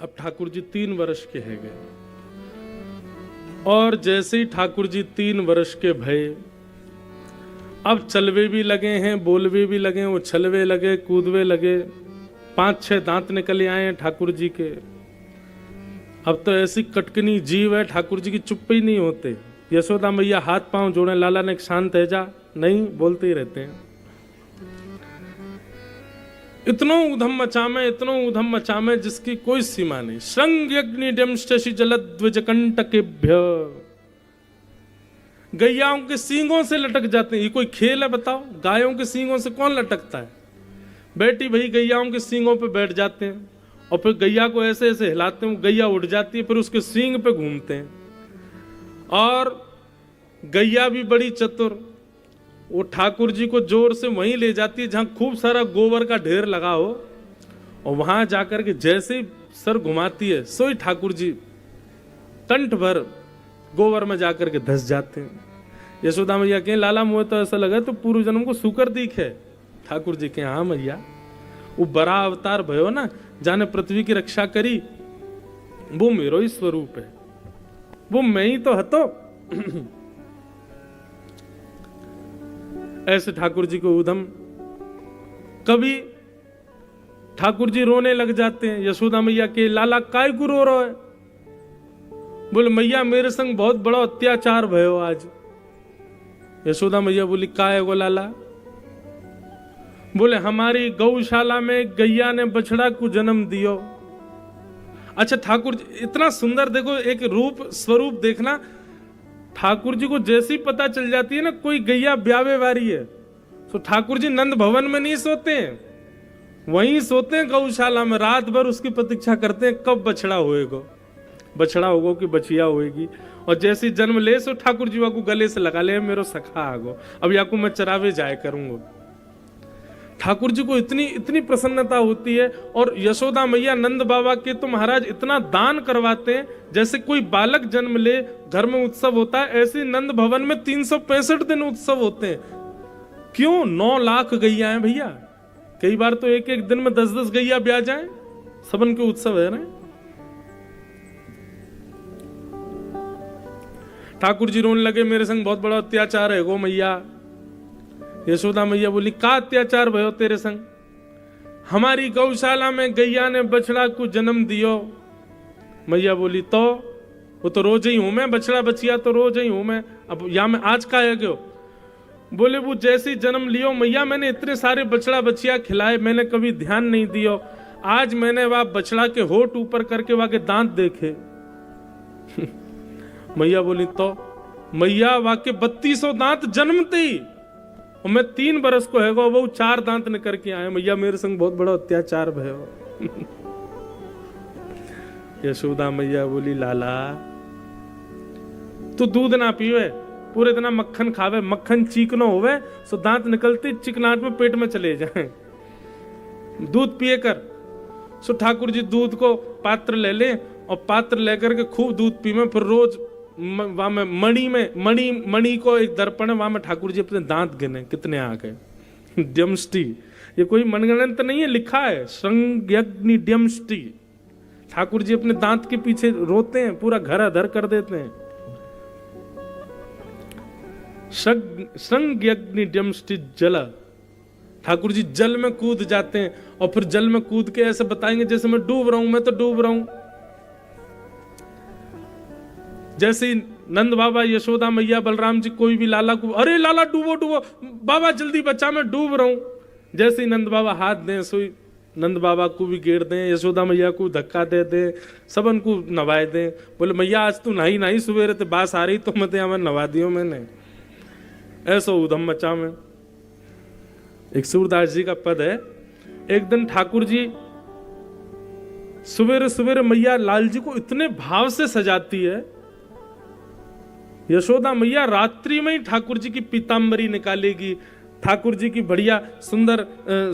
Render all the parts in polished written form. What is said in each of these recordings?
अब ठाकुर जी 3 वर्ष के है गए, और जैसे ही ठाकुर जी 3 वर्ष के भये, अब चलवे भी लगे हैं, बोलवे भी लगे, उछलवे लगे, कूदवे लगे, 5-6 दांत निकले आए हैं ठाकुर जी के। अब तो ऐसी कटकनी जीव है, ठाकुर जी की चुप्पी नहीं होते। यशोदा मैया हाथ पांव जोड़े, लाला ने शांत है जा, नहीं, बोलते ही रहते हैं। इतनो उधम मचामे, इतनो उधम मचामे जिसकी कोई सीमा नहीं। श्रृंग अग्नि डमशि जलद्विज कंटकेभ्य, गैयाओं के सींगों से लटक जाते हैं। ये कोई खेल है बताओ? गायों के सींगों से कौन लटकता है? बेटी भाई गैयाओं के सींगों पे बैठ जाते हैं और फिर गैया को ऐसे ऐसे हिलाते हैं, गैया उड़ जाती है, फिर उसके सींग पे घूमते हैं। और गैया भी बड़ी चतुर, वो ठाकुर जी को जोर से वहीं ले जाती है जहां खूब सारा गोबर का ढेर लगा हो, और वहां जाकर के जैसे ही सर घुमाती है, सोई ठाकुर जी कंठ भर गोबर में जाकर के धस जाते हैं। यशोदा मैया कहें लाला मुझे तो ऐसा लगा तो पूर्व जन्म को शुकर दीख है। ठाकुर जी के हाँ मैया, वो बड़ा अवतार भयो ना, जाने पृथ्वी की रक्षा करी, वो मेरो ही स्वरूप है, वो मैं ही तो हतो। ऐसे ठाकुर जी को उधम। कभी ठाकुर जी रोने लग जाते हैं। यशोदा मैया के लाला काय को रो रहा है? बोले मैया मेरे संग बहुत बड़ा अत्याचार भयो आज। यशोदा मैया बोली काय गो लाला? बोले हमारी गौशाला में गैया ने बछड़ा को जन्म दियो। अच्छा ठाकुर जी इतना सुंदर, देखो एक रूप स्वरूप देखना, ठाकुर जी को जैसी पता चल जाती है ना कोई गैया ब्यावे वारी है, तो ठाकुर जी नंद भवन में नहीं सोते हैं, वहीं सोते हैं गौशाला में, रात भर उसकी प्रतीक्षा करते हैं कब बछड़ा होएगा, बछड़ा होगा कि बछिया होएगी। और जैसे जन्म ले सो ठाकुर जी को गले से लगा ले, मेरो सखा आगो, अब या को मैं चरावे जाए करूंगा। ठाकुर जी को इतनी इतनी प्रसन्नता होती है। और यशोदा मैया नंद बाबा के तो महाराज इतना दान करवाते हैं, जैसे कोई बालक जन्म ले घर में उत्सव होता है, ऐसे नंद भवन में 365 दिन उत्सव होते हैं। क्यों? 9 लाख गैया है भैया, कई बार तो एक एक दिन में 10-10 गैया ब्याह जाए, सबन के उत्सव है ना। ठाकुर जी रोने लगे मेरे संग बहुत बड़ा अत्याचार है गो मैया। यशोदा मैया बोली का अत्याचार भयो तेरे संग? हमारी गौशाला में गैया ने बछड़ा को जन्म दियो। मैया बोली तो वो तो रोज ही हूं मैं, बछड़ा बचिया तो रोज ही हूं मैं, अब या मैं आज का है क्यों? बोले वो जैसे जन्म लियो मैया, मैंने इतने सारे बछड़ा बचिया खिलाए, मैंने कभी ध्यान नहीं दियो। आज मैंने वह बछड़ा के होठ ऊपर करके वहां के दांत देखे। मैया बोली तो मैया वाके 3200 दांत जन्मते ही, और मैं 3 बरस को है वो 4 दांत निकल के आए। मैया मेरे संग बहुत बड़ा अत्याचार भयो। यशोदा मैया बोली लाला तू दूध ना पीवे, पूरे दिन मक्खन खावे, मक्खन चीकनो होवे सो दांत निकलते चिकनाहट में पेट में चले जाए, दूध पिए कर। सो ठाकुर जी दूध को पात्र ले ले, और पात्र लेकर के खूब दूध पीवे, फिर रोज वहां में मणि को एक दर्पण है, वहां में ठाकुर जी अपने दांत गिने कितने आ गए। ड्यमष्टि, ये कोई मनगणंत नहीं है, लिखा है श्रृंग्यग्नि ड्यमष्टि। ठाकुर जी अपने दांत के पीछे रोते हैं, पूरा घर अधर कर देते हैं। श्रृंग्यग्नि ड्यमष्टि जल, ठाकुर जी जल में कूद जाते हैं, और फिर जल में कूद के ऐसे बताएंगे जैसे मैं डूब रहा हूं, मैं तो डूब रहा हूं। जैसे ही नंद बाबा यशोदा मैया बलराम जी कोई भी लाला को, अरे लाला डूबो डूबो, बाबा जल्दी बचा मैं डूब रहा हूं। जैसे ही नंद बाबा हाथ दें सोई नंद बाबा को भी गेर दें, यशोदा मैया को धक्का दे दें, सबन को नवाए दें। बोले मैया आज तू नहाई नहीं, सवेरे ते बास आ रही तो मत हमें नवा दियो मैंने। ऐसा उधम मचा में। एक सूरदास जी का पद है, एक दिन ठाकुर जी सवेरे सवेरे मैया लाल जी को इतने भाव से सजाती है, यशोदा मैया रात्रि में ही ठाकुर जी की पीतांबरी निकालेगी, ठाकुर जी की बढ़िया सुंदर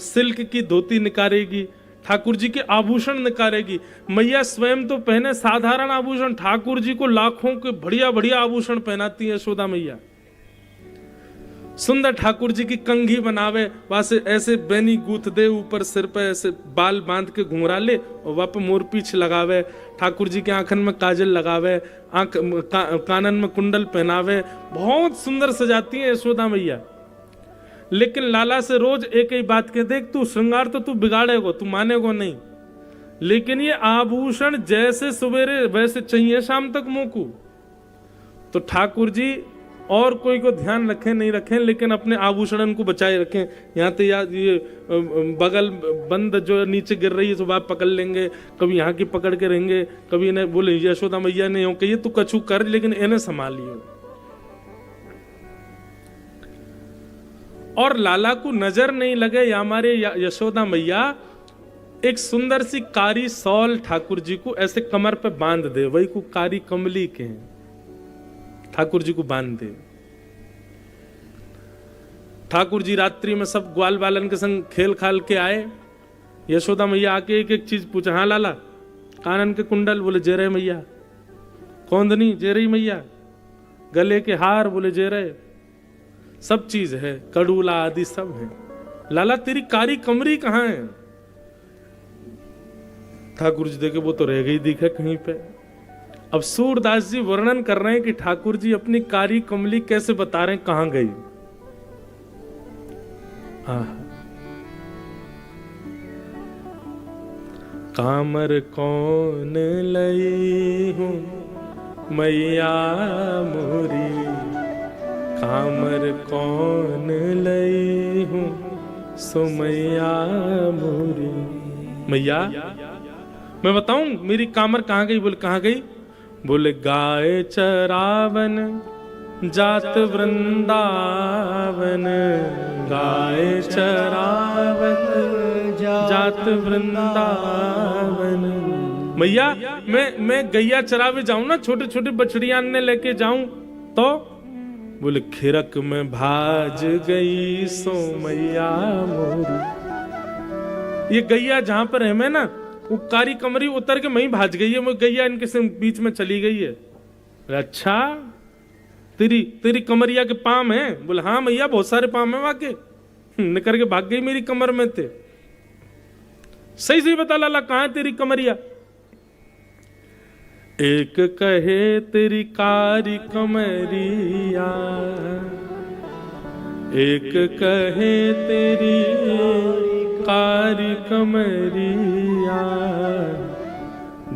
सिल्क की धोती निकालेगी, ठाकुर जी के आभूषण निकालेगी। मैया स्वयं तो पहने साधारण आभूषण, ठाकुर जी को लाखों के बढ़िया बढ़िया आभूषण पहनाती है यशोदा मैया। सुंदर ठाकुर जी की कंघी बनावे, वहां से ऐसे बैनी गूथ दे, ऊपर सिर पे ऐसे बाल बांध के घुंघरा ले और वहां पे मोर पीछ लगावे, ठाकुर जी के आंखन में काजल लगावे, कानन में कुंडल पहनावे, बहुत सुंदर सजाती है यशोदा मैया। लेकिन लाला से रोज एक ही बात के, देख तू श्रृंगार तो तू बिगाड़ेगो, तू मानेगो नहीं, लेकिन ये आभूषण जैसे सवेरे वैसे चाहिए शाम तक मोकू। तो ठाकुर जी और कोई को ध्यान रखें नहीं रखें, लेकिन अपने आभूषण को बचाए रखें। यहाँ तो याद ये बगल बंद जो नीचे गिर रही है तो आप पकड़ लेंगे, कभी यहाँ की पकड़ के रहेंगे, कभी इन्हें बोले यशोदा मैया ने कहिए तू कछु कर, लेकिन इन्हें संभालियो। और लाला को नजर नहीं लगे या हमारे यशोदा मैया एक सुंदर सी कारी सौल ठाकुर जी को ऐसे कमर पे बांध दे, वही को कारी कमली के हैं, ठाकुर जी को बांध दे। ठाकुर जी रात्रि में सब ग्वाल बालन के संग खेल खाल के आए, यशोदा मैया आके एक एक चीज पूछा, हाँ लाला कानन के कुंडल, बोले जे रहे मैया, कौंदनी जे रही मैया, गले के हार, बोले जे रहे, सब चीज है, कड़ूला आदि सब है। लाला तेरी कारी कमरी कहाँ है? ठाकुर जी देखे वो तो रह गई दिखे कहीं पे। अब सूरदास जी वर्णन कर रहे हैं कि ठाकुर जी अपनी कारी कमली कैसे बता रहे हैं कहां गई। कामर कौन लई हूं मैया मोरी, कामर कौन लई हूं सो मैया मोरी। मैया मैं बताऊं मेरी कामर कहां गई? बोले कहां गई? बोले गाय चरावन जात वृंदावन, गाय चरावन जात वृंदावन। मैया मैं गैया चरावे जाऊं ना, छोटे छोटे बछड़ियां ने लेके जाऊं तो? बोले खिरक में भाज गई सो मैया मोरी। ये गैया जहां पर है मैं ना, वो कारी कमरी उतर के वहीं भाज गई है, वो गैया इनके बीच में चली गई है। अच्छा तेरी कमरिया के पाम है? बोले हाँ मैया बहुत सारे पाम है वाके, निकल के भाग गई मेरी कमर में थे। सही सही बता लाला कहां है तेरी कमरिया? एक कहे तेरी कारी कमरिया, एक कहे तेरी कारी कमरिया,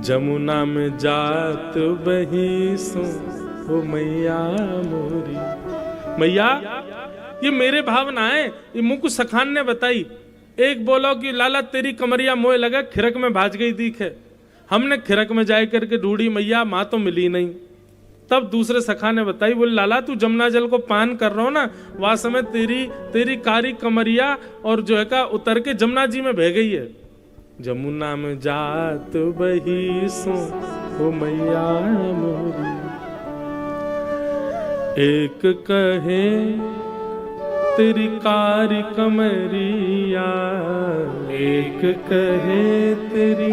जमुना में जात बही सो ओ मैया मोरी। मैया ये मेरे भावना है, ये मुझको सखान ने बताई। एक बोलो कि लाला तेरी कमरिया मोह लगा, खिरक में भाज गई दिखे। हमने खिरक में जाए करके ढूंढी मैया, माँ तो मिली नहीं। तब दूसरे सखा ने बताई, बोले लाला तू जमुना जल को पान कर रहा हो ना, वह समय तेरी कारी कमरिया और जो है का उतर के जमुना जी में बह गई है। जमुना में जात बही सो ओ मैया मोरी। एक कहे तेरी कारी कमरिया, एक कहे तेरी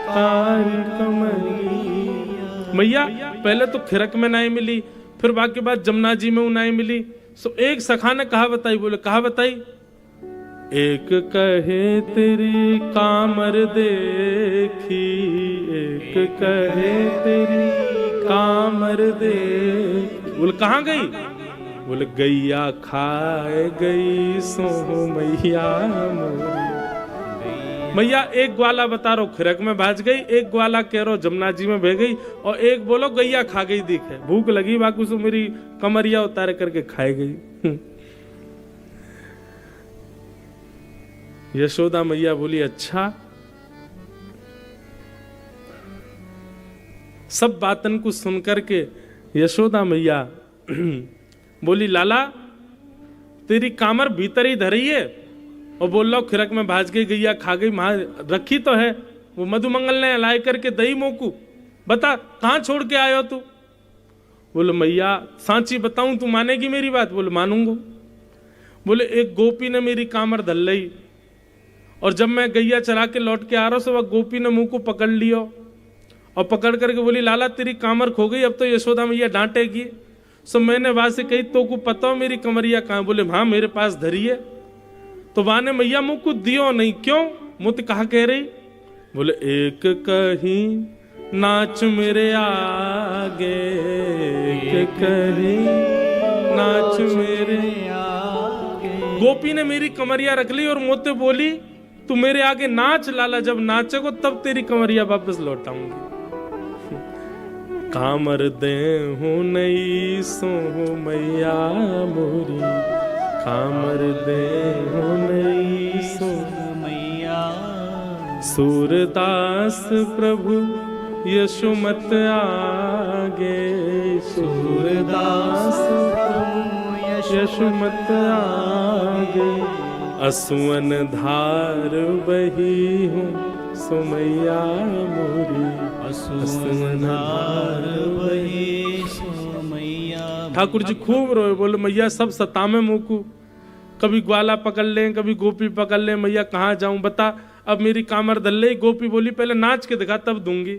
कारी कमरिया। मैया पहले तो खिरक में नहीं मिली, फिर बाकी बात जमुना जी में नहीं मिली। सो एक सखा ने कहा बताई, बोले कहा बताई? एक कहे तेरी कामर देखी, एक कहे तेरी कामर देखी। बोले कहाँ गई? बोले गैया खाए गई सो मैया मोरी। मैया एक ग्वाला बता रहा खिरक में भाज गई, एक ग्वाला कह रहा जमुना जी में बह गई, और एक बोलो गैया खा गई दिखे। भूख लगी बाकू से मेरी कमरिया उतार करके खाए गई। यशोदा मैया बोली अच्छा। सब बातन को सुनकर के यशोदा मैया बोली लाला तेरी कामर भीतर ही धरी है, और बोल रहा खिरक में भाज गई, गैया खा गई, मां रखी तो है, वो मधुमंगल ने लाई करके दही मोकू, बता कहां छोड़ के आयो तू? बोले मैया सांची बताऊं तू मानेगी मेरी बात? बोले मानूंगा। बोले एक गोपी ने मेरी कामर धल ली, और जब मैं गैया चरा के लौट के आ रहा हूं, वह गोपी ने मुंह को पकड़ लियो और पकड़ करके बोली लाला तेरी कामर खो गई, अब तो यशोदा मैया डांटेगी। सो मैंने वहां से कही तो को पता हो मेरी कमरिया कहाँ? बोले हाँ मेरे पास धरी है। तो वहां ने मैया मुझ को दियो नहीं, क्यों? मुझे कहा कह रही? बोले एक कहीं नाच मेरे आगे, एक कहीं नाच मेरे आगे। गोपी ने मेरी कमरिया रख ली और मुझसे बोली तू मेरे आगे नाच लाला, जब नाचेगो तब तेरी कमरिया वापस लौटाऊंगी। कामर दे हूँ नहीं सो मैया मोरी, कामर दे हूँ नहीं सो मैया। सूरदास प्रभु यशोमत आगे, सूरदास प्रभु यशोमत आगे। असुवन धार बही हूँ सुमैया मोरी, असुवन धार बही सुमैया। ठाकुर जी खूब रोए, बोले मैया सब सतामे मुकू, कभी ग्वाला पकड़ लें कभी गोपी पकड़ लें, मैया कहाँ जाऊं बता। अब मेरी कामर दल्ले। गोपी बोली पहले नाच के दिखा तब दूंगी।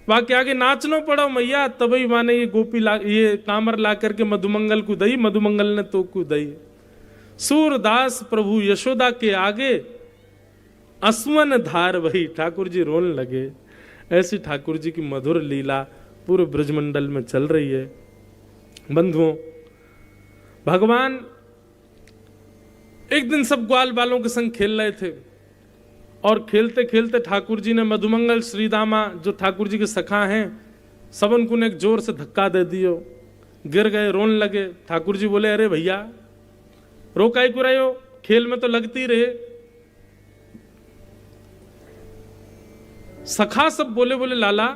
बाकी आगे नाचना पड़ा मैया, तभी माने ये गोपी ये कामर ला करके मधुमंगल को दई, मधुमंगल ने तो को दई। सूरदास प्रभु यशोदा के आगे असवन धार वही। ठाकुर जी रोने लगे। ऐसी ठाकुर जी की मधुर लीला पूरे ब्रजमंडल में चल रही है। बंधुओं, भगवान एक दिन सब ग्वाल बालों के संग खेल रहे थे और खेलते खेलते ठाकुर जी ने मधुमंगल श्रीदामा जो ठाकुर जी के सखा हैं सबन को ने एक जोर से धक्का दे दियो, गिर गए, रोने लगे। ठाकुर जी बोले अरे भैया रो काहे को रहे हो, खेल में तो लगती रहे। सखा सब बोले बोले लाला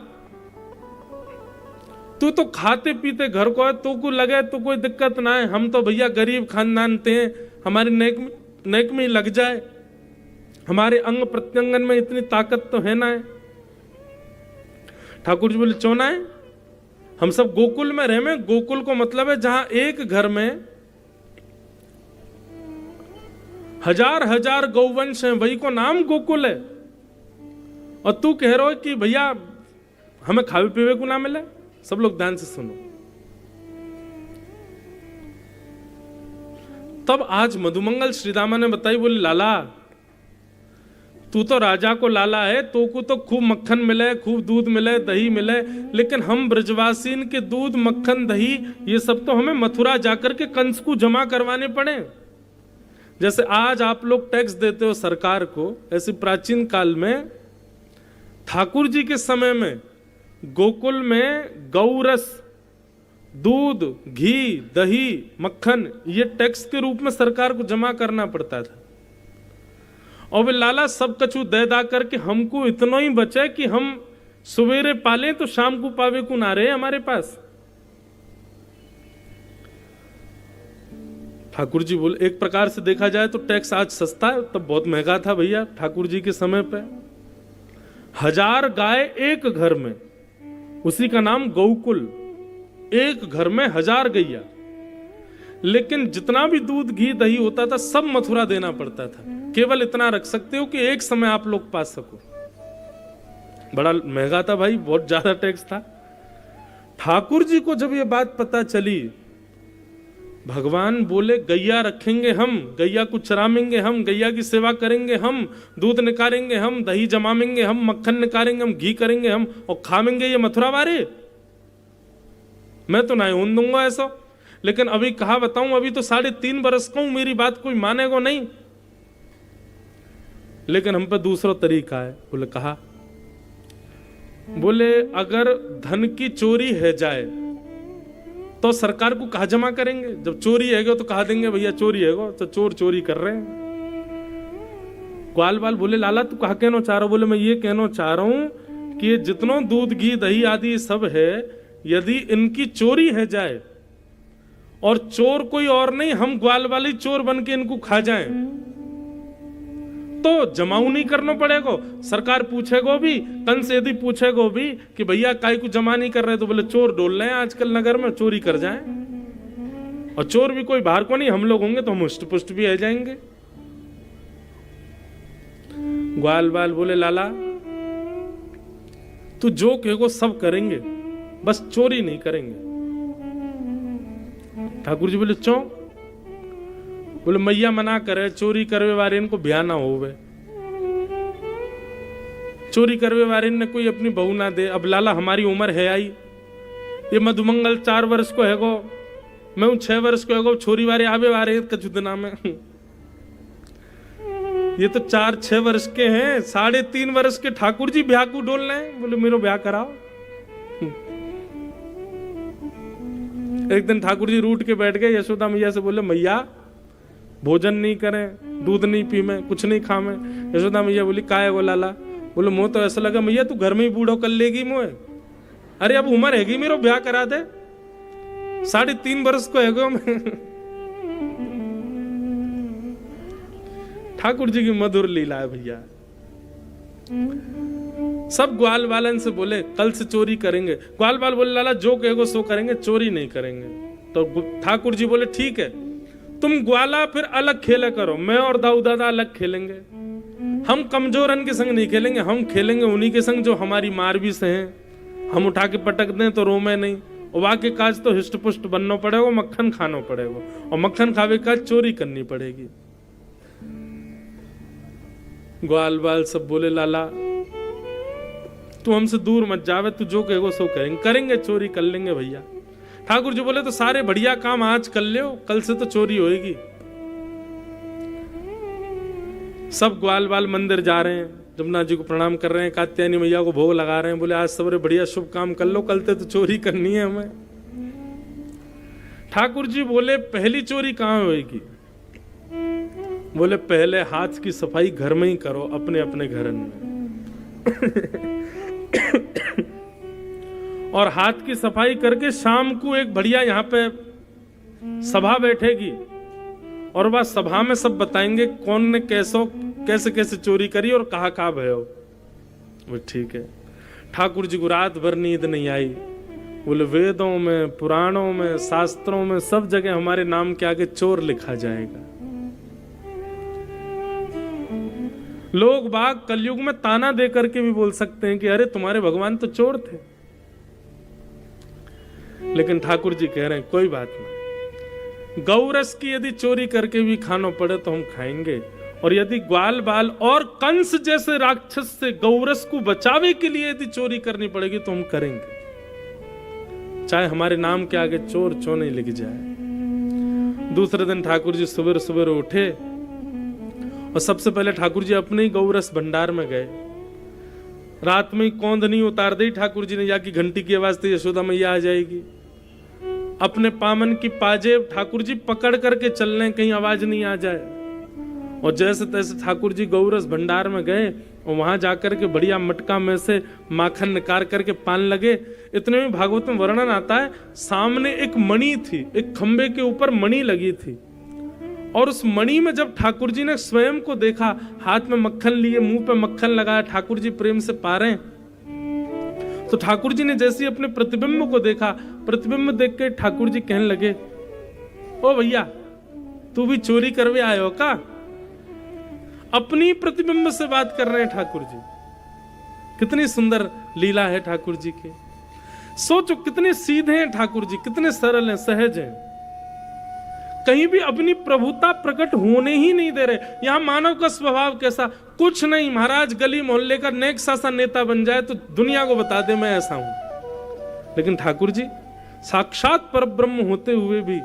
तू तो खाते पीते घर को है, तो को लगे तो कोई दिक्कत ना है, हम तो भैया गरीब खानदान थे, हमारे नेक में लग जाए, हमारे अंग प्रत्यंगन में इतनी ताकत तो है ना है। ठाकुर जी बोले चौना है, हम सब गोकुल में रहे में। गोकुल को मतलब है जहां एक घर में हजार हजार गौवंश हैं, वही को नाम गोकुल है। और तू कह रहा है कि भैया हमें खावे पीवे को ना मिले। सब लोग ध्यान से सुनो। तब आज मधुमंगल श्रीदामा ने बताई, बोले लाला तू तो राजा को लाला है, तो को तो खूब मक्खन मिले, खूब दूध मिले, दही मिले, लेकिन हम ब्रजवासीन के दूध मक्खन दही ये सब तो हमें मथुरा जाकर के कंस को जमा करवाने पड़े। जैसे आज आप लोग टैक्स देते हो सरकार को, ऐसे प्राचीन काल में ठाकुर जी के समय में गोकुल में गौरस, दूध, घी, दही, मक्खन ये टैक्स के रूप में सरकार को जमा करना पड़ता था। और वे लाला सब कछु दे दा करके हमको इतना ही बचे कि हम सवेरे पालें तो शाम को पावे को ना रहे हमारे पास। ठाकुर जी बोले एक प्रकार से देखा जाए तो टैक्स आज सस्ता है, तब बहुत महंगा था भैया ठाकुर जी के समय पे। 1000 गाय एक घर में, उसी का नाम गौकुल। एक घर में 1000 गैया, लेकिन जितना भी दूध घी दही होता था सब मथुरा देना पड़ता था। केवल इतना रख सकते हो कि एक समय आप लोग पा सको। बड़ा महंगा था भाई, बहुत ज्यादा टैक्स था। ठाकुर जी को जब ये बात पता चली, भगवान बोले गैया रखेंगे हम, गैया को चरामेंगे हम, गैया की सेवा करेंगे हम, दूध निकालेंगे हम, दही जमाएंगे हम, मक्खन निकालेंगे हम, घी करेंगे हम, और खाएंगे ये मथुरा वाले। मैं तो नहीं होने दूंगा ऐसा। लेकिन अभी कहा बताऊं, अभी तो 3.5 बरस का हूं, मेरी बात कोई मानेगा नहीं। लेकिन हम पे दूसरा तरीका है। बोले कहा, बोले अगर धन की चोरी है जाए तो सरकार को कहा जमा करेंगे? जब चोरी है तो कहा देंगे भैया चोरी है, तो चोर चोरी कर रहे हैं। ग्वाल बाल बोले लाला तू कहा कहना चाह रहा? बोले मैं ये कहना चाह रहा हूं कि जितनों दूध घी दही आदि सब है, यदि इनकी चोरी है जाए और चोर कोई और नहीं, हम ग्वाल वाली चोर बन के इनको खा जाएं, तो जमाऊ नहीं करना पड़ेगा। सरकार पूछेगो भी, कंस यदि पूछेगो भी कि भैया काई को जमा नहीं कर रहे, तो बोले चोर डोल रहे हैं आजकल नगर में, चोरी कर जाएं। और चोर भी कोई बाहर को नहीं, हम लोग होंगे तो हम हुष्ट पुष्ट भी आ जाएंगे। ग्वाल बाल बोले लाला तू जो कहेगो सब करेंगे, बस चोरी नहीं करेंगे। ठाकुर जी बोले चौ? बोले मैया मना करे, चोरी करवे वाले इनको ब्याह ना होवे, चोरी करवे वाले ने कोई अपनी बहू ना दे। अब लाला हमारी उम्र है आई, ये मधुमंगल 4 वर्ष को है गो, मैं हूं 6 वर्ष को है गो, छोरी वाले आवे वाले कचुदना में। ये तो 4-6 वर्ष के हैं, 3.5 वर्ष के ठाकुर जी ब्याह को डोल रहे हैं। बोले मेरो ब्याह कराओ। एक दिन ठाकुर जी रूठ के बैठ गए, यशोदा मैया से बोले मैया भोजन नहीं करें, दूध नहीं पी में, कुछ नहीं खा में। यशोदा मैया बोली का है वो लाला? बोले मुँह तो ऐसा लगा मैया तू घर में ही बूढ़ो कर लेगी मुँह। अरे अब उम्र हैगी मेरो ब्याह करा दे, 3.5 वर्ष को है गो मैं। ठाकुर जी की मधुर लीला है भैया। सब ग्वाल वालन से बोले कल से चोरी करेंगे। ग्वाल वाल बोले लाला जो कहेगो सो करेंगे, चोरी नहीं करेंगे। तो ठाकुर जी बोले ठीक है, तुम ग्वाला फिर अलग खेला करो, मैं और दाऊ दादा अलग खेलेंगे। हम कमजोरन के संग नहीं खेलेंगे, हम खेलेंगे उन्हीं के संग जो हमारी मारवी से हैं। हम उठा के पटक दें तो रोमे नहीं, और वाके काज तो हिष्ट पुष्ट बनना पड़ेगा, मक्खन खाना पड़ेगा, और मक्खन खावे का चोरी करनी पड़ेगी। ग्वाल बाल सब बोले लाला तू हमसे दूर मत जावे, तू जो कहेगो सो करेंगे, चोरी कर लेंगे भैया। ठाकुर जी बोले तो सारे बढ़िया काम आज कर ले, कल से तो चोरी होएगी। सब ग्वाल बाल मंदिर जा रहे हैं, जमुना जी को प्रणाम कर रहे हैं, कात्यायनी मैया को भोग लगा रहे हैं। बोले आज सबरे बढ़िया शुभ काम कर लो, कल से तो चोरी करनी है हमें। ठाकुर जी बोले पहली चोरी कहां होएगी? बोले पहले हाथ की सफाई घर में ही करो, अपने अपने घर में। और हाथ की सफाई करके शाम को एक बढ़िया यहाँ पे सभा बैठेगी, और वह सभा में सब बताएंगे कौन ने कैसे कैसे चोरी करी और कहाँ कहाँ भयो। वो ठीक है। ठाकुर जी को रात भर नींद नहीं आई। बोले वेदों में, पुराणों में, शास्त्रों में सब जगह हमारे नाम के आगे चोर लिखा जाएगा। लोग बाग कलयुग में ताना दे करके भी बोल सकते हैं कि अरे तुम्हारे भगवान तो चोर थे, लेकिन ठाकुर जी कह रहे हैं कोई बात नहीं, गौरस की यदि चोरी करके भी खाना पड़े तो हम खाएंगे, और यदि ग्वाल बाल और कंस जैसे राक्षस से गौरस को बचावे के लिए यदि चोरी करनी पड़ेगी तो हम करेंगे, चाहे हमारे नाम के आगे चोर चोने लिख जाए। दूसरे दिन ठाकुर जी सुबह सुबह उठे और सबसे पहले ठाकुर जी अपने ही गौरस भंडार में गए। रात में ही कौंधनी उतार दी ठाकुर जी ने, या कि घंटी की आवाज थी यशोदा मैया आ जाएगी। अपने पामन की पाजेब ठाकुर जी पकड़ करके चल रहे, कहीं आवाज नहीं आ जाए। और जैसे तैसे ठाकुर जी गौरस भंडार में गए और वहां जाकर के बढ़िया मटका में से माखन निकाल करके पान लगे। इतने में भागवत में वर्णन आता है, सामने एक मणि थी, एक खंबे के ऊपर मणि लगी थी, और उस मणि में जब ठाकुर जी ने स्वयं को देखा, हाथ में मक्खन लिए, मुंह पे मक्खन लगाया, ठाकुर जी प्रेम से पा रहे हैं, तो ठाकुर जी ने जैसे अपने प्रतिबिंब को देखा, प्रतिबिंब देख के ठाकुर जी कहने लगे ओ भैया तू भी चोरी करवे आए हो का? अपनी प्रतिबिंब से बात कर रहे हैं ठाकुर जी। कितनी सुंदर लीला है ठाकुर जी की। सोचो कितने सीधे हैं ठाकुर जी, कितने सरल हैं, सहज हैं, कहीं भी अपनी प्रभुता प्रकट होने ही नहीं दे रहे। यहां मानव का स्वभाव कैसा, कुछ नहीं महाराज, गली मोहल्ले का नेक सा नेता बन जाए तो दुनिया को बता दे मैं ऐसा हूं। लेकिन ठाकुर जी साक्षात परब्रह्म होते हुए भी,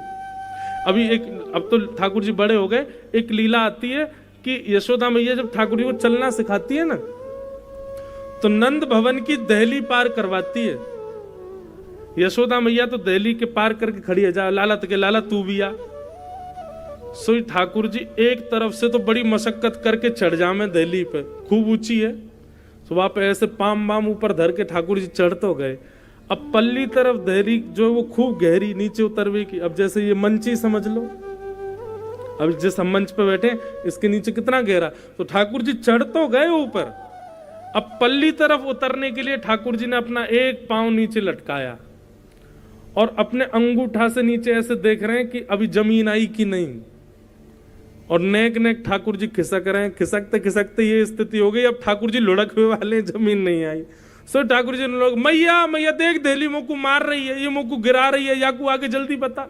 अभी अब तो ठाकुर जी बड़े हो गए, एक लीला आती है कि यशोदा मैया जब ठाकुर जी को चलना सिखाती है ना, तो नंद भवन की दहली पार करवाती है। यशोदा मैया तो दहली के पार करके खड़ी है, जा लाला तके लाला तू भी आ। सो ठाकुर जी एक तरफ से तो बड़ी मशक्कत करके चढ़ जामे दहली पे, खूब ऊंची है, तो वहां पे ऐसे पाम बाम ऊपर धर के ठाकुर जी चढ़ तो गए। अब पल्ली तरफ दहली जो वो खूब गहरी नीचे उतरवे की, अब जैसे ये मंची समझ लो, अब जिस हम मंच पे बैठे इसके नीचे कितना गहरा, तो ठाकुर जी चढ़ तो गए ऊपर, अब पल्ली तरफ उतरने के लिए ठाकुर जी ने अपना एक पांव नीचे लटकाया और अपने अंगूठा से नीचे ऐसे देख रहे हैं कि अभी जमीन आई कि नहीं, और नेक नेक ठाकुर जी खिसक रहे हैं। खिसकते खिसकते ये स्थिति हो गई, अब ठाकुर जी लुढ़क हुए वाले, जमीन नहीं आई। सो ठाकुर जी ने मैया मैया देख दहली मुँह को मार रही है, ये मुँह को गिरा रही है, या को आगे जल्दी बता।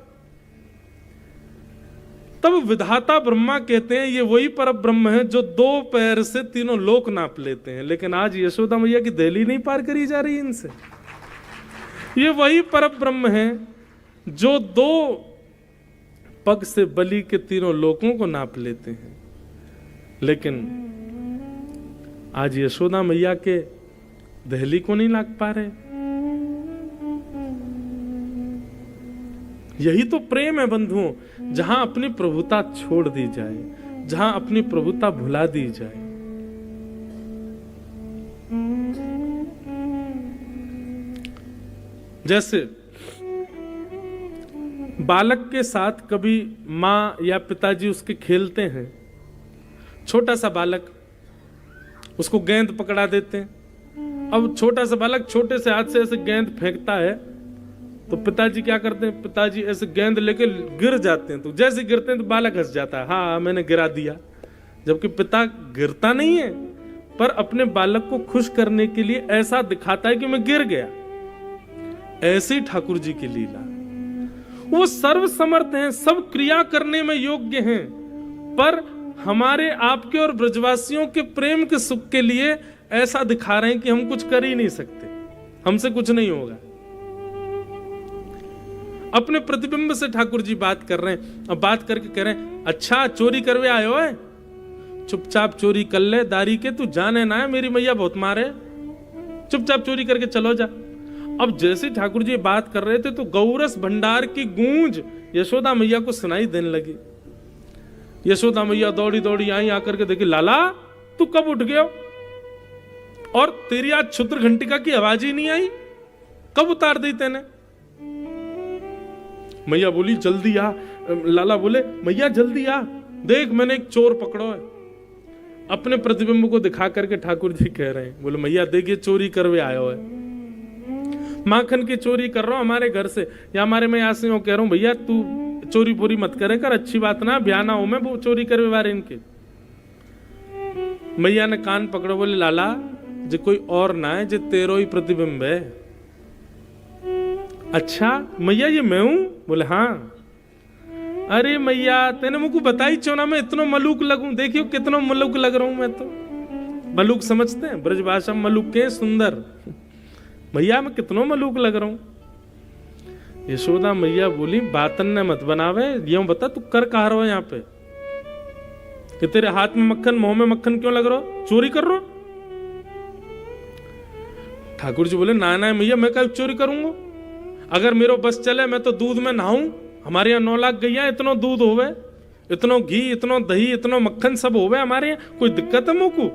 तब विधाता ब्रह्मा कहते हैं ये वही पर ब्रह्म है जो 2 पैर से तीनों लोक नाप लेते हैं। लेकिन आज यशोदा मैया की दहली नहीं पार करी जा रही इनसे। ये वही पर ब्रह्म है जो 2 पग से बलि के तीनों लोकों को नाप लेते हैं। लेकिन आज यशोदा मैया के दहली को नहीं लाग पा रहे। यही तो प्रेम है बंधुओं, जहां अपनी प्रभुता छोड़ दी जाए, जहां अपनी प्रभुता भुला दी जाए। जैसे बालक के साथ कभी माँ या पिताजी उसके खेलते हैं, छोटा सा बालक, उसको गेंद पकड़ा देते हैं। अब छोटा सा बालक छोटे से हाथ से ऐसे गेंद फेंकता है तो पिताजी क्या करते हैं, पिताजी ऐसे गेंद लेके गिर जाते हैं। तो जैसे गिरते हैं तो बालक हंस जाता है, हाँ मैंने गिरा दिया। जबकि पिता गिरता नहीं है, पर अपने बालक को खुश करने के लिए ऐसा दिखाता है कि मैं गिर गया। ऐसे ही ठाकुर जी की लीला, वो सर्व समर्थ हैं, सब क्रिया करने में योग्य हैं, पर हमारे आपके और ब्रजवासियों के प्रेम के सुख के लिए ऐसा दिखा रहे हैं कि हम कुछ कर ही नहीं सकते, हमसे कुछ नहीं होगा। अपने प्रतिबिंब से ठाकुर जी बात कर रहे हैं। अब बात करके कह रहे हैं, अच्छा चोरी करवे आयो है, चुपचाप चोरी कर ले दारी के, तू जाने ना है मेरी मैया बहुत मारे, चुपचाप चोरी करके चलो जा। अब जैसे ठाकुर जी बात कर रहे थे तो गौरस भंडार की गूंज यशोदा मैया को सुनाई देने लगी। यशोदा मैया दौड़ी दौड़ी आई, आकर के देखी, लाला तू कब उठ गया और तेरी आज क्षुद्र घंटिका की आवाज ही नहीं आई, कब उतार दी तेने? मैया बोली जल्दी आ। लाला बोले मैया जल्दी आ, देख मैंने एक चोर पकड़ो है। अपने प्रतिबिंब को दिखा करके ठाकुर जी कह रहे हैं, बोले मैया देखिए चोरी करवे आयो है, माखन की चोरी कर रहा हूं हमारे घर से, या हमारे मैं यहाँ से कह रहा हूं भैया तू चोरी पूरी मत करे कर, अच्छी बात ना, ब्याह ना हो मैं वो चोरी करवे वाले इनके। मैया ने कान पकड़ो, बोले लाला जो कोई और ना है, जो तेरो ही प्रतिबिंब है। अच्छा मैया ये मैं हूं? बोले हाँ। अरे मैया तेने मुझको बताई चो ना मैं इतना मलूक लगूं, देखियो कितना मलूक लग रहा हूं मैं तो। मलूक समझते हैं ब्रज भाषा में, मलूक के सुंदर। मैया मैं कितना मलूक लग रहा हूं। यशोदा मैया बोली बातन ने मत बनावे, यूं बता तू कर कहा रहा है यहाँ पे, कि तेरे हाथ में मक्खन मुंह में मक्खन क्यों लग रहा हो, चोरी कर रहा हो? ठाकुर जी बोले ना ना मैया मैं कल चोरी करूंगा, अगर मेरे बस चले मैं तो दूध में नहाऊं, हमारे यहाँ 9 लाख गैया, इतना दूध होवे, इतना घी, इतना दही, इतना मक्खन सब होवे हमारे यहाँ, कोई दिक्कत है मुझको?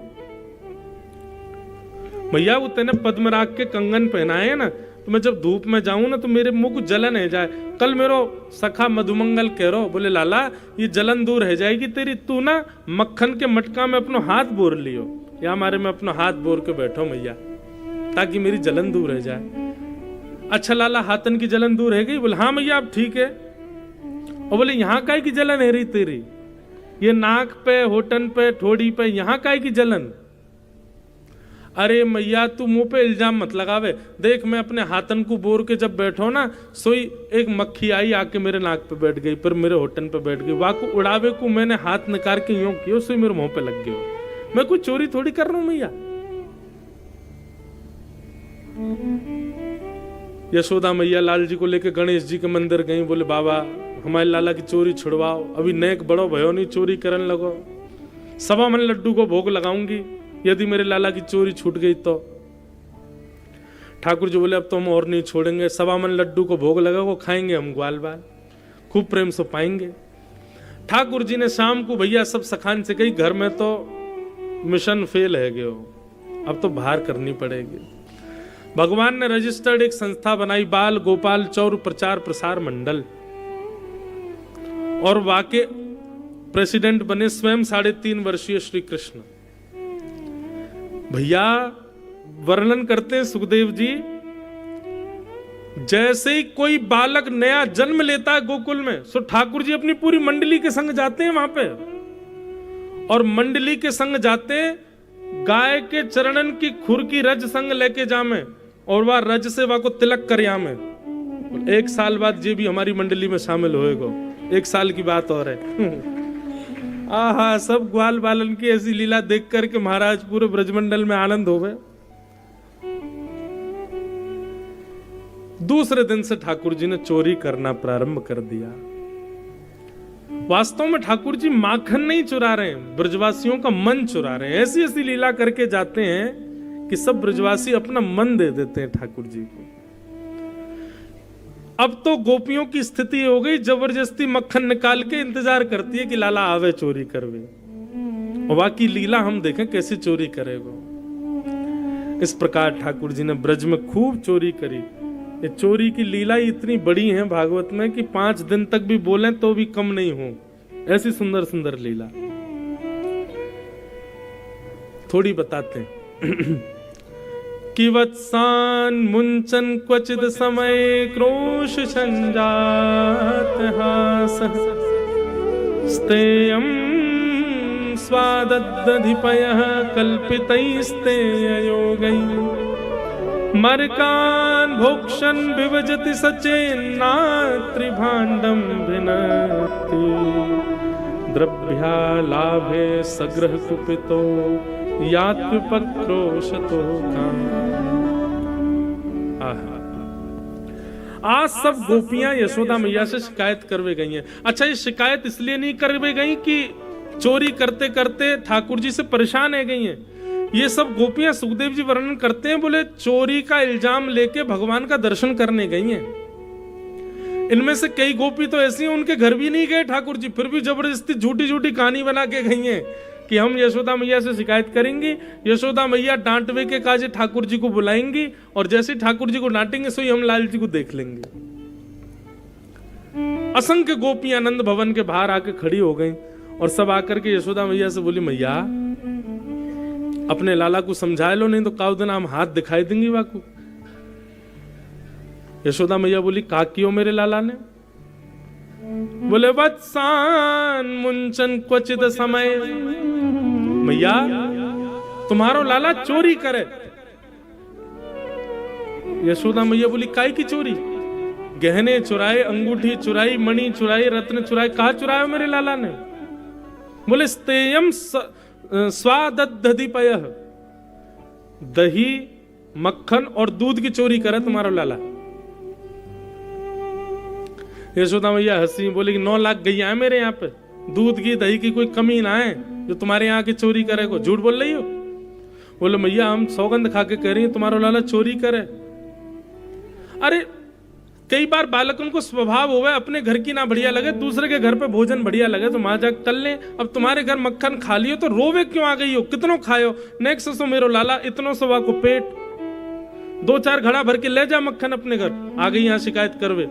भैया वो तेने पद्मराग के कंगन पहनाए है ना, तो मैं जब धूप में जाऊं ना तो मेरे मुंह को जलन है जाए। कल मेरो सखा मधुमंगल कह रहा, बोले लाला ये जलन दूर है जाएगी तेरी, तू ना मक्खन के मटका में अपना हाथ बोर लियो, या हमारे में अपना हाथ बोर के बैठो मैया, ताकि मेरी जलन दूर रह जाए। अच्छा लाला हाथन की जलन दूर है गई? बोले हाँ मैया अब ठीक है। और बोले यहाँ काय की जलन है रही तेरी, ये नाक पे, होठन पे, ठोड़ी पे, यहाँ काय की जलन? अरे मैया तू मुंह पे इल्जाम मत लगावे, देख मैं अपने हाथन को बोर के जब बैठो ना, सोई एक मक्खी आई आके मेरे नाक पे बैठ गई, फिर मेरे होठन पे बैठ गई, वाको उड़ावे को मैंने हाथ निकाल के यूं किया, सोई मेरे मुंह पे लग गयो। मैं कोई चोरी थोड़ी कर रहा हूं मैया। यशोदा मैया लाल जी को लेके गणेश जी के मंदिर गई, बोले बाबा हमारे लाला की चोरी छुड़वाओ, अभी नेक बड़ो भयो नहीं चोरी करने लगो, 1.25 मन लड्डू को भोग लगाऊंगी यदि मेरे लाला की चोरी छूट गई तो। ठाकुर जी बोले अब तो हम और नहीं छोड़ेंगे, 1.25 मन लड्डू को भोग लगा वो खाएंगे हम ग्वाल बाल, खूब प्रेम से पाएंगे। ठाकुर जी ने शाम को भैया सब सखान से कही घर में तो मिशन फेल है गयो, अब तो बाहर करनी पड़ेगी। भगवान ने रजिस्टर्ड एक संस्था बनाई, बाल गोपाल चौर प्रचार प्रसार मंडल, और वाके प्रेसिडेंट बने स्वयं 3.5 वर्षीय श्री कृष्ण। भैया वर्णन करते हैं सुखदेव जी, जैसे ही कोई बालक नया जन्म लेता है गोकुल में, सो ठाकुर जी अपनी पूरी मंडली के संग जाते हैं वहां पे, और मंडली के संग जाते गाय के चरणन की खुर की रज संग लेके जामे, और वह रज से वह को तिलक कर यामे। 1 साल बाद ये भी हमारी मंडली में शामिल होएगा। 1 साल की बात और है। आहा, सब ग्वाल बालन की ऐसी लीला देख करके महाराज पूरे ब्रजमंडल में आनंद हो गए। दूसरे दिन से ठाकुर जी ने चोरी करना प्रारंभ कर दिया। वास्तव में ठाकुर जी माखन नहीं चुरा रहे हैं, ब्रजवासियों का मन चुरा रहे हैं। ऐसी ऐसी लीला करके जाते हैं कि सब ब्रजवासी अपना मन दे देते हैं ठाकुर जी को। अब तो गोपियों की स्थिति हो गई, जबरदस्ती मक्खन निकाल के इंतजार करती है कि लाला आवे चोरी करवे, और बाकी लीला हम देखें कैसे चोरी करेगा। इस प्रकार ठाकुर जी ने ब्रज में खूब चोरी करी। ये चोरी की लीला इतनी बड़ी है भागवत में कि 5 दिन तक भी बोलें तो भी कम नहीं हो, ऐसी सुंदर सुंदर लीला। थोड़ी बताते हैं। कि वत्सान मुंचन क्वचिद समय क्रोश संजात हास स्तेयं स्वादद्धिपयः कल्पितैस्तेययोगै मर्कान् भोक्षन् विभजति सचेन्नात्रिभाण्डं भिनत्ति द्रव्यालाभे सग्रह कुपितो यात्विपक्रोशतो काम। आज सब गोपियां यशोदा मैया से शिकायत करवे गई हैं। अच्छा, ये शिकायत इसलिए नहीं करवे गई कि चोरी करते करते ठाकुर जी से परेशान है गई हैं। ये सब गोपियां सुखदेव जी वर्णन करते हैं, बोले चोरी का इल्जाम लेके भगवान का दर्शन करने गई हैं। इनमें से कई गोपी तो ऐसी हैं उनके घर भी नहीं गए ठाकुर जी, फिर भी जबरदस्ती झूठी झूठी कहानी बना के गई हैं कि हम यशोदा मैया से शिकायत करेंगे। यशोदा मैया डांटवे के काजे ठाकुर जी को बुलाएंगी, और जैसे ठाकुर जी को डांटेंगे सोई हम लाल जी को देख लेंगे। असंख्य गोपियां आनंद भवन के बाहर आके खड़ी हो गई, और सब आकर के यशोदा मैया से बोली, मैया अपने लाला को समझा लो, नहीं तो काउ दिन हम हाथ दिखाई देंगे वाकू। यशोदा मैया बोली, का कियो मेरे लाला ने? बोले वत्सान मुंचन क्वचित समय। मैया तुम्हारो लाला चोरी करे। यशोदा मैया बोली, काय की चोरी? गहने चुराए, अंगूठी चुराई, मणि चुराई, रत्न चुराए, कहा चुराया मेरे लाला ने? बोले स्तेयम स्वादद्धिपय, दही मक्खन और दूध की चोरी करे तुम्हारा लाला। यशोदा मैया हंसी, बोली 9 लाख गैया है मेरे यहाँ पे, दूध की दही की कोई कमी ना है जो तुम्हारे यहाँ की चोरी करे को। झूठ बोल रही हो? बोले मैया हम सौगंध खा के कह रही हैं तुम्हारा लाला चोरी करे। अरे कई बार बालकों को स्वभाव होवे अपने घर की ना बढ़िया लगे, दूसरे के घर पे भोजन बढ़िया लगे तो वहां जाकर तल ले। अब तुम्हारे घर मक्खन खा लियो तो रोवे क्यों आ गई हो? कितनो खायो? नेक्स्ट सो मेरो लाला इतनो सवा को पेट, 2-4 घड़ा भर के ले जा मक्खन अपने घर, आ गई यहाँ शिकायत करवे।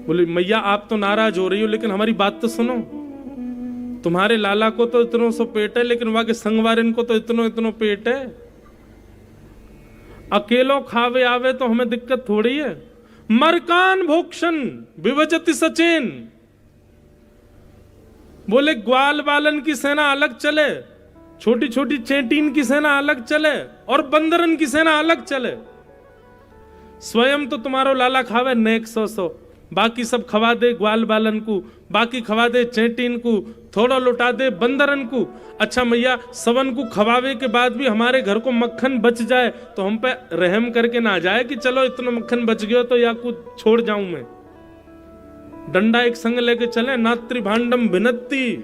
बोले मैया आप तो नाराज हो रही हो, लेकिन हमारी बात तो सुनो। तुम्हारे लाला को तो इतनो सो पेट है, लेकिन वहां के संगवारिन को तो इतनो इतनो पेट है। अकेलो खावे आवे तो हमें दिक्कत थोड़ी है। मरकान भोक्षण विभजति सचेन। बोले ग्वाल बालन की सेना अलग चले, छोटी छोटी चेटीन की सेना अलग चले, और बंदरन की सेना अलग चले। स्वयं तो तुम्हारो लाला खावे नेक 100, बाकी सब खवा दे ग्वाल बालन को, बाकी खवा दे चेटीन को, थोड़ा लुटा दे बंदरन को। अच्छा मैया सवन को खवावे के बाद भी हमारे घर को मक्खन बच जाए तो हम पे रहम करके ना जाए कि चलो इतना मक्खन बच गया तो या कुछ छोड़ जाऊं मैं। डंडा एक संग लेके चले, नात्री भांडम भिनत्ती,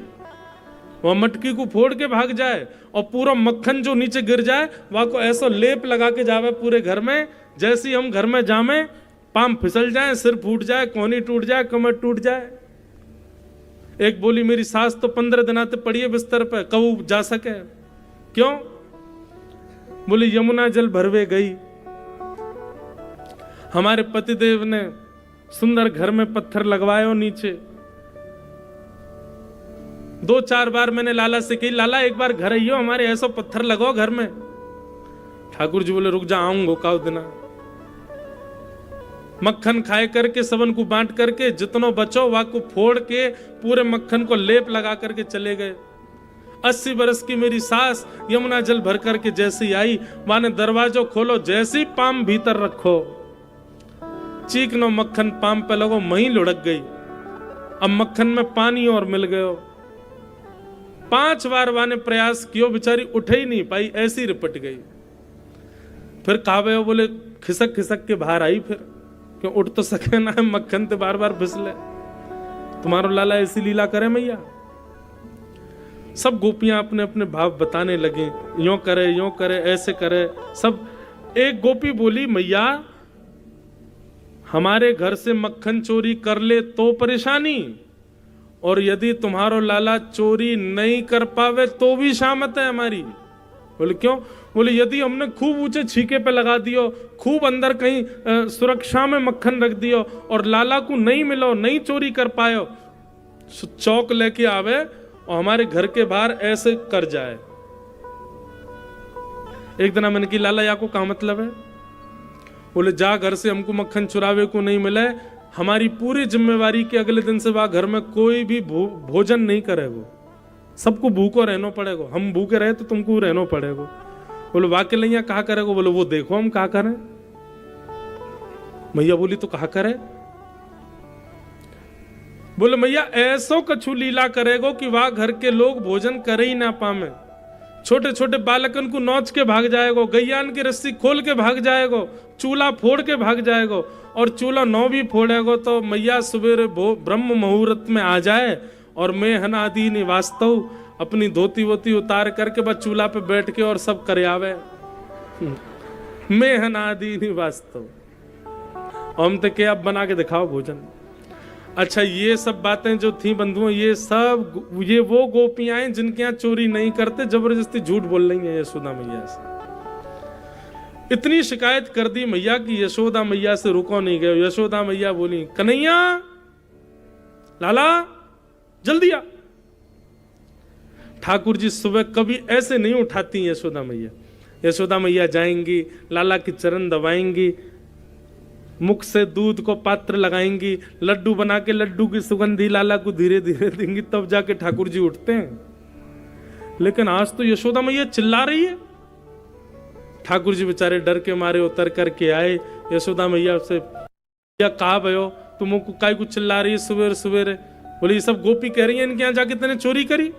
वह मटकी को फोड़ के भाग जाए और पूरा मक्खन जो नीचे गिर जाए वहां को ऐसा लेप लगा के जावे पूरे घर में, जैसे ही हम घर में जामे पाम फिसल जाए, सिर फूट जाए, कोहनी टूट जाए, कमर टूट जाए। एक बोली मेरी सास तो 15 दिन आते पड़ी है बिस्तर पे, कब जा सके? क्यों? बोली यमुना जल भरवे गई। हमारे पतिदेव ने सुंदर घर में पत्थर लगवाए नीचे। 2-4 बार मैंने लाला से कही, लाला एक बार घर आइयो हमारे, ऐसा पत्थर लगाओ घर में। ठाकुर जी बोले रुक जा, आऊंगा काउ दिना। मक्खन खाए करके सबन को बांट करके जितनो बचो वहां को फोड़ के पूरे मक्खन को लेप लगा करके चले गए। 80 बरस की मेरी सास यमुना जल भर करके जैसे ही आई, माने दरवाजो खोलो, जैसे ही पाम भीतर रखो, चीकनो मक्खन पाम पे लगो, मही लुढ़क गई। अब मक्खन में पानी और मिल गयो। 5 बार वाने प्रयास कियो, बेचारी उठ ही नहीं पाई, ऐसी रिपट गई। फिर कहा बोले खिसक खिसक के बाहर आई, फिर क्यों उठ तो सके ना, मक्खन तो बार बार फिसले। तुम्हारो लाला ऐसी लीला करे मैया। सब गोपियां अपने अपने भाव बताने लगे, यूं करे ऐसे करे। सब एक गोपी बोली, मैया हमारे घर से मक्खन चोरी कर ले तो परेशानी, और यदि तुम्हारो लाला चोरी नहीं कर पावे तो भी शामत है हमारी। बोले क्यों? बोले यदि हमने खूब ऊंचे छीके पे लगा दियो, खूब अंदर कहीं सुरक्षा में मक्खन रख दियो, और लाला को नहीं मिलो, नहीं चोरी कर पायो, चौक लेके आवे और हमारे घर के बाहर ऐसे कर जाए। एक दिन मैंने की लाला या को क्या मतलब है? बोले जा घर से हमको मक्खन चुरावे को नहीं मिले, हमारी पूरी जिम्मेवारी के अगले दिन से वह घर में कोई भी भोजन नहीं करेगो, सबको भूखो रहना पड़ेगा। हम भूखे रहे तो तुमको रहना पड़ेगा। बोले वाक्य नहीं कहा करेगो? बोले वो देखो हम कहा करें। मैया बोली तो कहा करे? बोले मैया ऐसो कछु लीला करेगो कि वह घर के लोग भोजन करे ही ना पावे। छोटे छोटे बालकन को नोच के भाग जाएगो, गैयान की रस्सी खोल के भाग जाएगो, चूल्हा फोड़ के भाग जाएगो, और चूल्हा नौ भी फोड़ेगो तो मैया सवेरे ब्रह्म मुहूर्त में आ जाए, और मैं हनादी निवास्तव अपनी धोती वोती उतार करके बस चूल्हा पे बैठ के और सब करे आवे। मैं हनादी निवास्तव, हम तो क्या अब बना के दिखाओ भोजन। अच्छा ये सब बातें जो थी बंधुओं, ये वो गोपियां हैं जिनके यहाँ चोरी नहीं करते, जबरदस्ती झूठ बोल रही हैं यशोदा मैया से। इतनी शिकायत कर दी मैया की यशोदा मैया से रुको नहीं गए। यशोदा मैया बोली कन्हैया लाला जल्दी आ। ठाकुर जी सुबह कभी ऐसे नहीं उठाती यशोदा मैया। यशोदा मैया जाएंगी, लाला के चरण दबाएंगी, मुख से दूध को पात्र लगाएंगी, लड्डू बना के लड्डू की सुगंधी लाला को धीरे धीरे देंगी, तब जाके ठाकुर जी उठते हैं। लेकिन आज तो यशोदा मैया चिल्ला रही है। ठाकुर जी बेचारे डर के मारे उतर करके आए। यशोदा मैया से क्या कहा भयो, तुम काय कुछ चिल्ला रही है सुबह सुबह? बोले ये सब गोपी कह रही है इनके यहाँ जाके तेने चोरी करी।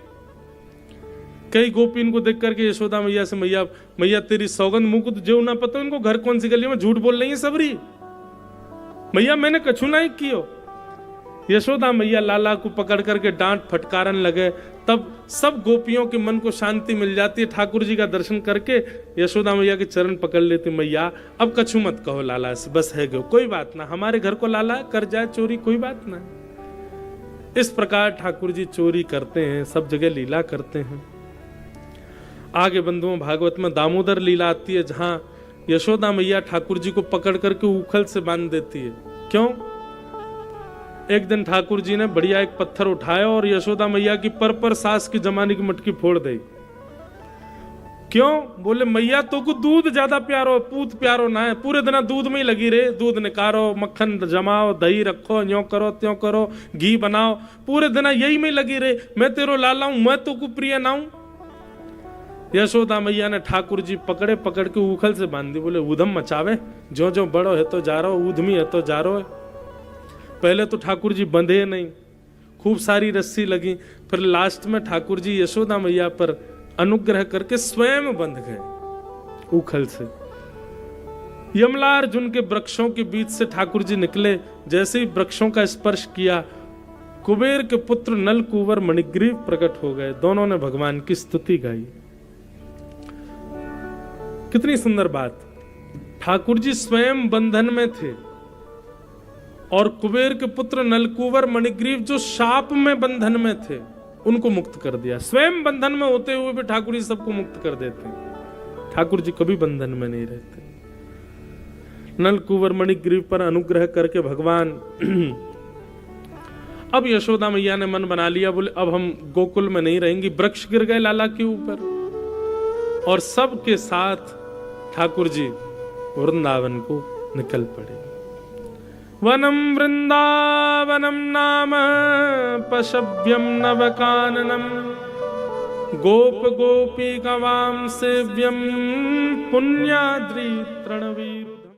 कई गोपी इनको देख करके यशोदा मैया से मैया तेरी सौगंध मुंह को जो ना पता इनको घर कौन सी गली में झूठ बोल रही है सबरी। मैया मैंने कछु नहीं कियो। यशोदा मैया लाला को पकड़ करके डांट फटकारन लगे। तब सब गोपियों के मन को शांति मिल जाती है। ठाकुर जी का दर्शन करके यशोदा मैया के चरण पकड़ लेती, मैया अब कछु मत कहो लाला से, बस है गो, कोई बात ना, हमारे घर को लाला कर जाए चोरी, कोई बात ना। इस प्रकार ठाकुर जी चोरी करते हैं, सब जगह लीला करते हैं। आगे बंधुओं भागवत में दामोदर लीला आती है, जहां यशोदा मैया ठाकुर जी को पकड़ करके उखल से बांध देती है। क्यों? एक दिन ठाकुर जी ने बढ़िया एक पत्थर उठाया और यशोदा मैया की पर सास की जमाने की मटकी फोड़ दी। क्यों? बोले मैया तो को दूध ज्यादा प्यारो, पूत प्यारो ना है, पूरे दिन दूध में ही लगी रहे, दूध निकालो, मक्खन जमाओ, दही रखो, यो करो त्यों करो, घी बनाओ, पूरे दिन यही में लगी रहे। मैं तेरो लाला हूं, मैं तो को प्रिय ना हूं। यशोदा मैया ने ठाकुर जी पकड़े, पकड़ के उखल से बांध दी। बोले ऊधम मचावे, जो जो बड़ो है तो जा रहो, ऊधमी है तो जा रहो। पहले तो ठाकुर जी बंधे नहीं, खूब सारी रस्सी लगी, फिर लास्ट में ठाकुर जी यशोदा मैया पर अनुग्रह करके स्वयं बंध गए उखल से। यमला अर्जुन के वृक्षों के बीच से ठाकुर जी निकले, जैसे ही वृक्षों का स्पर्श किया, कुबेर के पुत्र नल कुंवर मणिग्रीव प्रकट हो गए। दोनों ने भगवान की स्तुति गाई। कितनी सुंदर बात। ठाकुर जी स्वयं बंधन में थे और कुबेर के पुत्र नलकुंवर मणिग्रीव जो शाप में बंधन में थे उनको मुक्त कर दिया। स्वयं बंधन में होते हुए भी ठाकुर जी सबको मुक्त कर देते हैं। ठाकुर जी कभी बंधन में नहीं रहते। नलकुंवर मणिग्रीव पर अनुग्रह करके भगवान अब यशोदा मैया ने मन बना लिया, बोले अब हम गोकुल में नहीं रहेंगी। वृक्ष गिर गए लाला के ऊपर और सबके साथ ठाकुर जी वृंदावन को निकल पड़े। वनम वृंदावनम नाम पशव्यम नवकाननम गोप गोपी गवाम सेव्यम पुण्याद्रि तृणवीर।